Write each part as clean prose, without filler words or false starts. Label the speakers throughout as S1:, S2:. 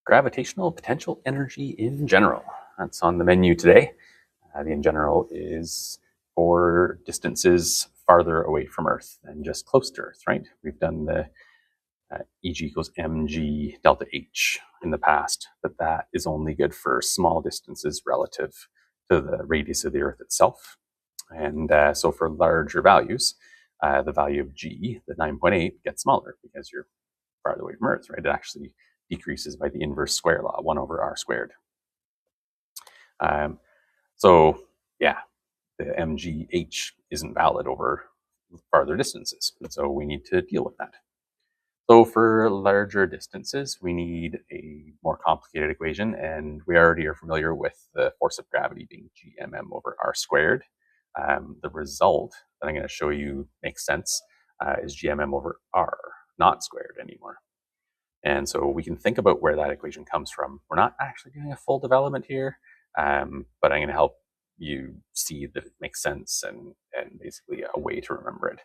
S1: Gravitational potential energy in general. That's on the menu today. The in general is for distances farther away from Earth than just close to Earth, right? We've done the Eg equals mg delta h in the past, but that is only good for small distances relative to the radius of the Earth itself. And so for larger values, the value of g, the 9.8, gets smaller because you're farther away from Earth, right? It actually decreases by the inverse square law, 1 over r squared. So yeah, the mgh isn't valid over farther distances, and so we need to deal with that. So for larger distances, we need a more complicated equation, and we already are familiar with the force of gravity being gmm over r squared. The result that I'm going to show you makes sense is gmm over r, not squared anymore. And so we can think about where that equation comes from. We're not actually doing a full development here, but I'm going to help you see that it makes sense and basically a way to remember it.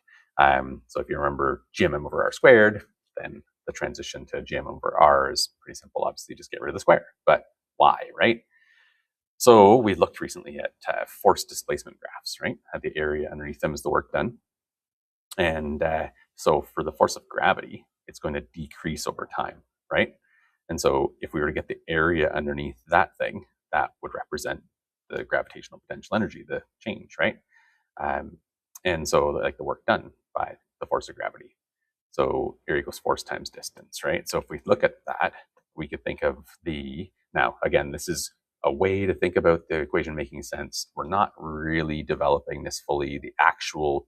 S1: So if you remember gmm over r squared, then the transition to gmm over r is pretty simple. Obviously, just get rid of the square. But why, right? So we looked recently at force displacement graphs, right? The area underneath them is the work done. And so for the force of gravity, it's going to decrease over time, right? And so if we were to get the area underneath that thing, that would represent the gravitational potential energy, the change, right? And so like the work done by the force of gravity. So area equals force times distance, right? So if we look at that, we could think of now again, this is a way to think about the equation making sense. We're not really developing this fully. The actual,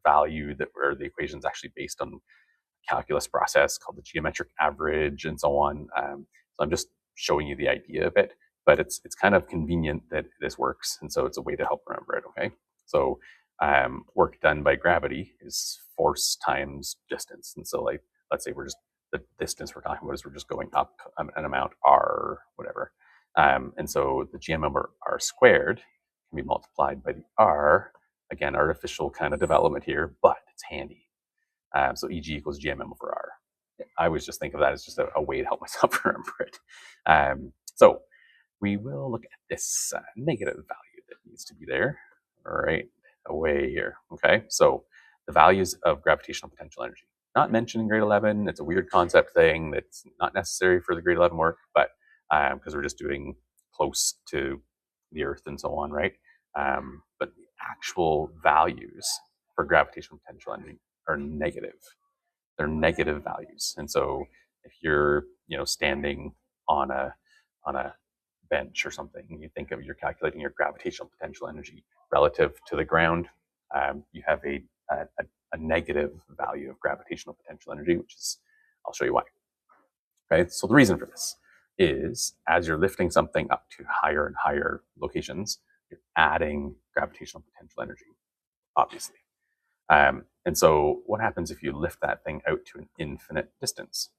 S1: value that where the equation is actually based on a calculus process called the geometric average and so on. So I'm just showing you the idea of it, but it's kind of convenient that this works, and so it's a way to help remember it. Okay, so work done by gravity is force times distance, and so like let's say the distance we're talking about is we're just going up an amount r whatever, and so the gm over r squared can be multiplied by the r. Again, artificial kind of development here, but it's handy. So Eg equals gmm over r. I always just think of that as just a way to help myself remember it. So we will look at this negative value that needs to be there. All right, away here. Okay, so the values of gravitational potential energy. Not mentioned in grade 11. It's a weird concept thing that's not necessary for the grade 11 work, but because we're just doing close to the Earth and so on, right? But the actual values for gravitational potential energy are negative. They're negative values, and so if you're standing on a bench or something, and you think of you're calculating your gravitational potential energy relative to the ground, you have a negative value of gravitational potential energy, which is, I'll show you why. Okay, so the reason for this is as you're lifting something up to higher and higher locations, you're adding gravitational potential energy, obviously. And so what happens if you lift that thing out to an infinite distance?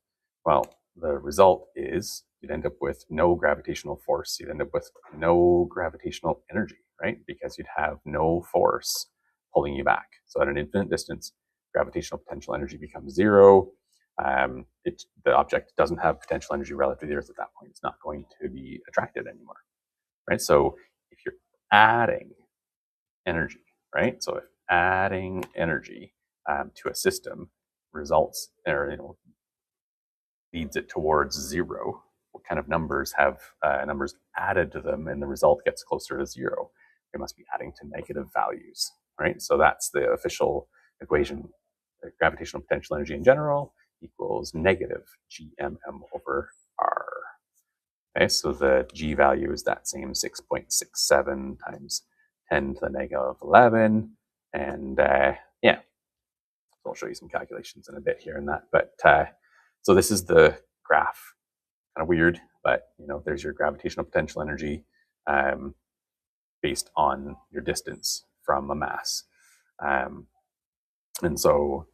S1: Well, the result is you'd end up with no gravitational force. You'd end up with no gravitational energy, right? Because you'd have no force pulling you back. So at an infinite distance, gravitational potential energy becomes zero. The object doesn't have potential energy relative to the Earth at that point. It's not going to be attracted anymore, right? So if you're adding energy, right? So if adding energy to a system results or leads it towards zero, what kind of numbers have numbers added to them, and the result gets closer to zero? They must be adding to negative values, right? So that's the official equation. Gravitational potential energy in general equals negative gmm over r. Okay, so the g value is that same 6.67 times 10 to the negative 11, and yeah, so I'll show you some calculations in a bit here and that. But so this is the graph. Kind of weird, but there's your gravitational potential energy based on your distance from a mass. And so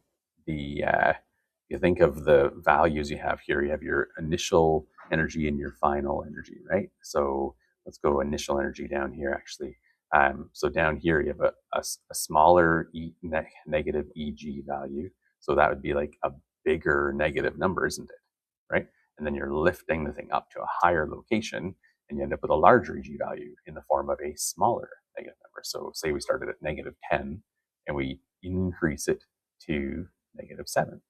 S1: you think of the values you have here. You have your initial energy and your final energy, right? So let's go initial energy down here, actually. So down here, you have a smaller negative Eg value. So that would be like a bigger negative number, isn't it? Right? and then you're lifting the thing up to a higher location, and you end up with a larger EG value in the form of a smaller negative number. So say we started at -10 and we increase it to -7.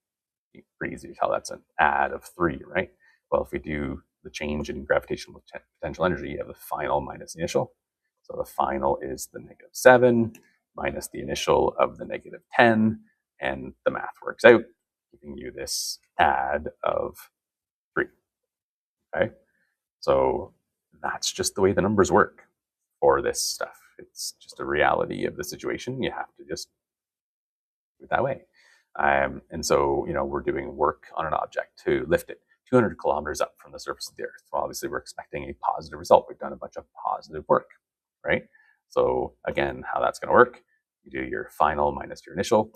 S1: Pretty easy to tell that's an add of 3, right? Well, if we do the change in gravitational potential energy, you have the final minus the initial. So the final is the -7 minus the initial of the -10, and the math works out, giving you this add of 3. Okay, so that's just the way the numbers work for this stuff. It's just a reality of the situation. You have to just do it that way. And so, we're doing work on an object to lift it 200 kilometers up from the surface of the Earth. Well, obviously, we're expecting a positive result. We've done a bunch of positive work, right? So again, how that's going to work, you do your final minus your initial.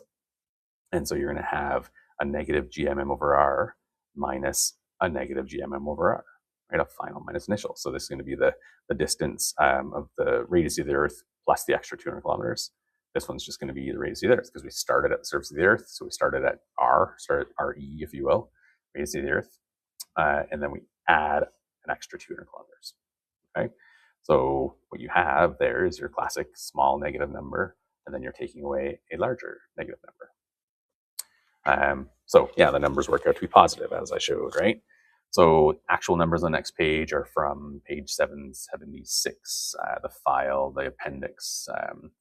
S1: And so you're going to have a negative GMM over R minus a negative GMM over R, right? A final minus initial. So this is going to be the distance of the radius of the Earth plus the extra 200 kilometers. This one's just going to be the radius of the Earth because we started at the surface of the Earth. So we started at started at RE, if you will, radius of the Earth. And then we add an extra 200 kilometers, okay? So what you have there is your classic small negative number, and then you're taking away a larger negative number. So yeah, the numbers work out to be positive, as I showed, right? So actual numbers on the next page are from page 776, the appendix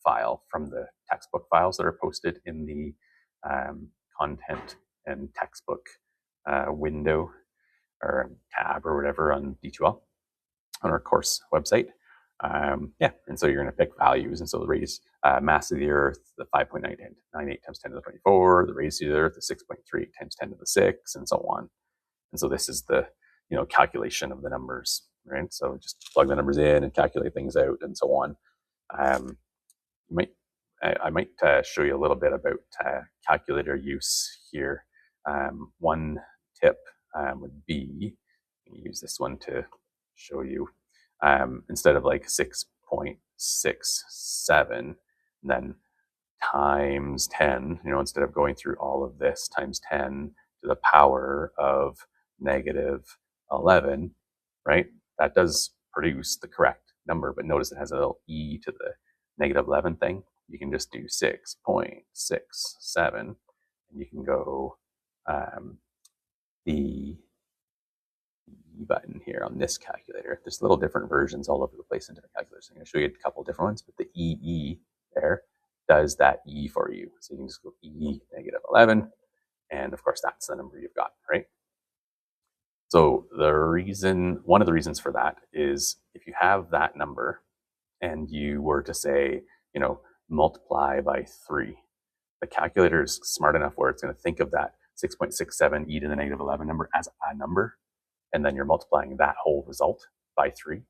S1: file from the textbook files that are posted in the content and textbook window or tab or whatever on D2L on our course website. And so you're going to pick values. And so the radius, mass of the Earth, the 5.98 times 10 to the 24, the radius of the Earth, the 6.3 times 10 to the 6, and so on. And so this is the calculation of the numbers, right? So just plug the numbers in and calculate things out, and so on. I might show you a little bit about calculator use here. One tip would be, use this one to show you, instead of like 6.67, then times 10, instead of going through all of this, times 10 to the power of -11, right? That does produce the correct number, but notice it has a little e to the -11 thing. You can just do 6.67, and you can go the E button here on this calculator. There's little different versions all over the place in different calculators. I'm going to show you a couple different ones, but the EE there does that E for you. So you can just go E -11, and of course that's the number you've got, right? So one of the reasons for that is if you have that number and you were to say, multiply by 3, the calculator is smart enough where it's going to think of that 6.67 e to the -11 number as a number, and then you're multiplying that whole result by 3,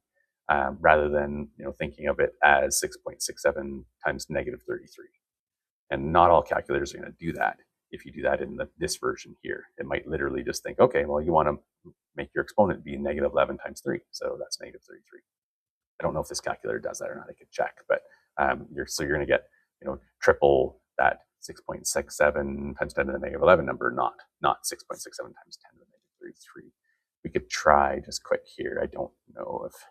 S1: rather than thinking of it as 6.67 times -33. And not all calculators are going to do that. If you do that in this version here, it might literally just think, okay, well, you want to make your exponent be -11 times 3, so that's -33. I don't know if this calculator does that or not. I could check, but you're going to get triple that 6.67 times 10 to the -11 number, not 6.67 times 10 to the -33. We could try just quick here. I don't know if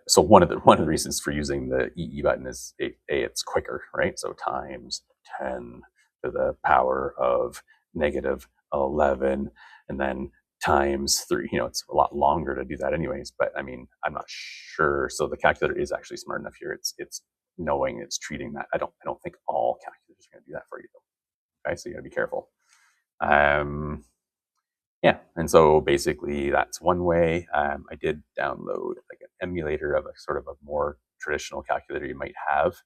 S1: so one of the reasons for using the EE button is it's quicker, right? So times 10 to the power of -11, and then times 3. It's a lot longer to do that anyways, but I mean, I'm not sure. So the calculator is actually smart enough here. It's knowing, it's treating that. I don't think all calculators are going to do that for you, though. Okay, so you got to be careful. Yeah, and so basically that's one way. I did download like an emulator of a sort of a more traditional calculator you might have.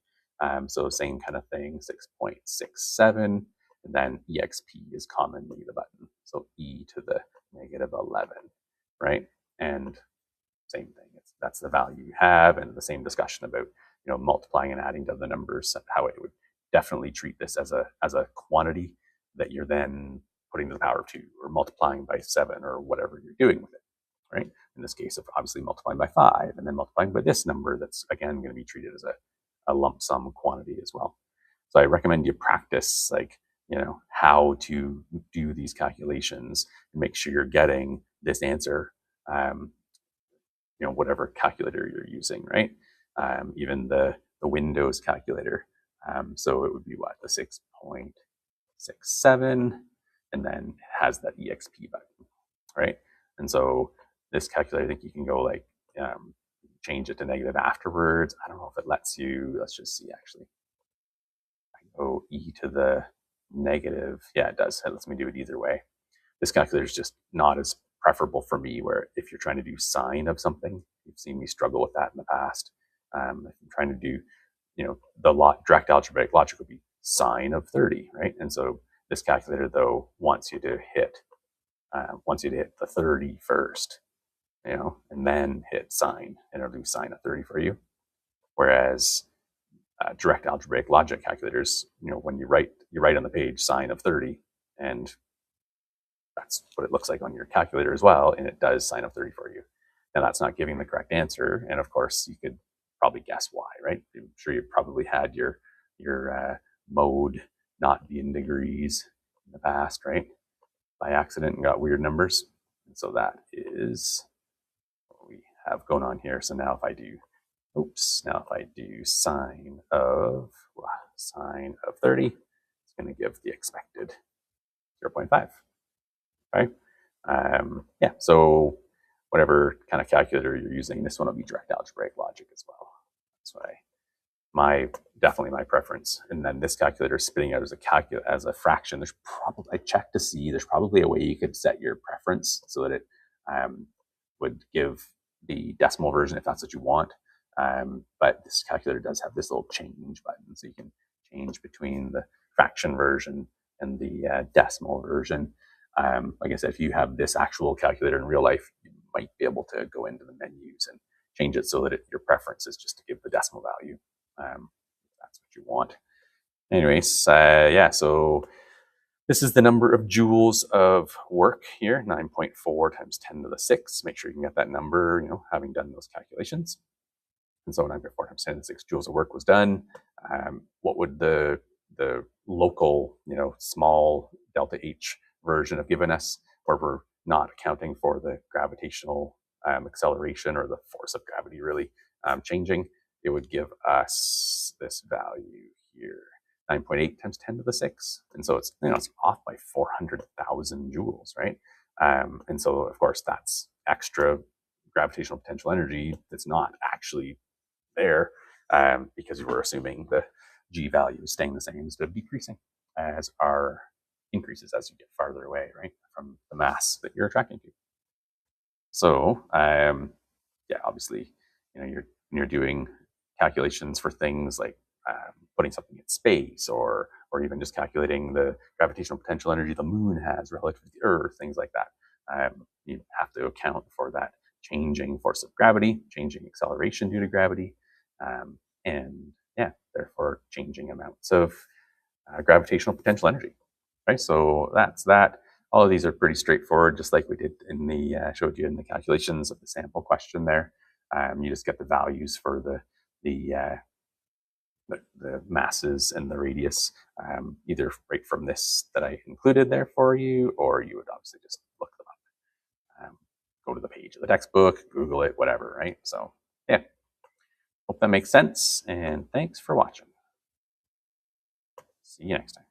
S1: So same kind of thing, 6.67, and then EXP is commonly the button. So E to the -11, right? And same thing. That's the value you have, and the same discussion about multiplying and adding to the numbers, how it would definitely treat this as a quantity that you're then putting to the power of 2 or multiplying by 7 or whatever you're doing with it, right? In this case, of obviously multiplying by 5 and then multiplying by this number, that's again going to be treated as a lump sum quantity as well. So I recommend you practice how to do these calculations and make sure you're getting this answer, whatever calculator you're using, right? Even the Windows calculator. So it would be what, the 6.67, and then it has that EXP button, right? And so this calculator, I think you can go like change it to negative afterwards. I don't know if it lets you. Let's just see. Actually, I go e to the negative. Yeah, it does. It lets me do it either way. This calculator is just not as preferable for me. Where if you're trying to do sine of something, you've seen me struggle with that in the past. If I'm trying to do, the direct algebraic logic would be sine of 30, right? And so this calculator though wants you to hit the 30 first, and then hit sine, and it'll do sine of 30 for you. Whereas direct algebraic logic calculators, when you write on the page sine of 30, and that's what it looks like on your calculator as well, and it does sine of 30 for you. Now that's not giving the correct answer, and of course you could probably guess why, right? I'm sure you probably had your mode not be in degrees in the past, right? By accident and got weird numbers. And so that is what we have going on here. So now if I do sine of 30, it's going to give the expected 0.5, right? Yeah, so whatever kind of calculator you're using, this one will be direct algebraic logic as well. That's what definitely my preference. And then this calculator is spitting out as a fraction. I checked to see there's probably a way you could set your preference so that it would give the decimal version if that's what you want. But this calculator does have this little change button, so you can change between the fraction version and the decimal version. Like I said, if you have this actual calculator in real life, you might be able to go into the menus and change it so that your preference is just to give the decimal value. That's what you want. Anyways, yeah, so this is the number of joules of work here, 9.4 times 10 to the 6. Make sure you can get that number, having done those calculations. And so 9.4 times 10 to the 6 joules of work was done. What would the local, small delta H version have given us, where we're not accounting for the gravitational acceleration or the force of gravity really changing? It would give us this value here, 9.8 times 10 to the 6. And so it's, it's off by 400,000 joules, right? And so, of course, that's extra gravitational potential energy that's not actually there, because we're assuming the G value is staying the same instead of decreasing as R increases as you get farther away, right, from the mass that you're attracting to. So, yeah, obviously, you're doing calculations for things like putting something in space, or even just calculating the gravitational potential energy the moon has relative to the Earth, things like that. You have to account for that changing force of gravity, changing acceleration due to gravity, and yeah, therefore changing amounts of gravitational potential energy. Right, so that's that. All of these are pretty straightforward, just like we did in the showed you in the calculations of the sample question there. You just get the values for the masses and the radius, either right from this that I included there for you, or you would obviously just look them up. Go to the page of the textbook, Google it, whatever, right? So yeah, hope that makes sense, and thanks for watching. See you next time.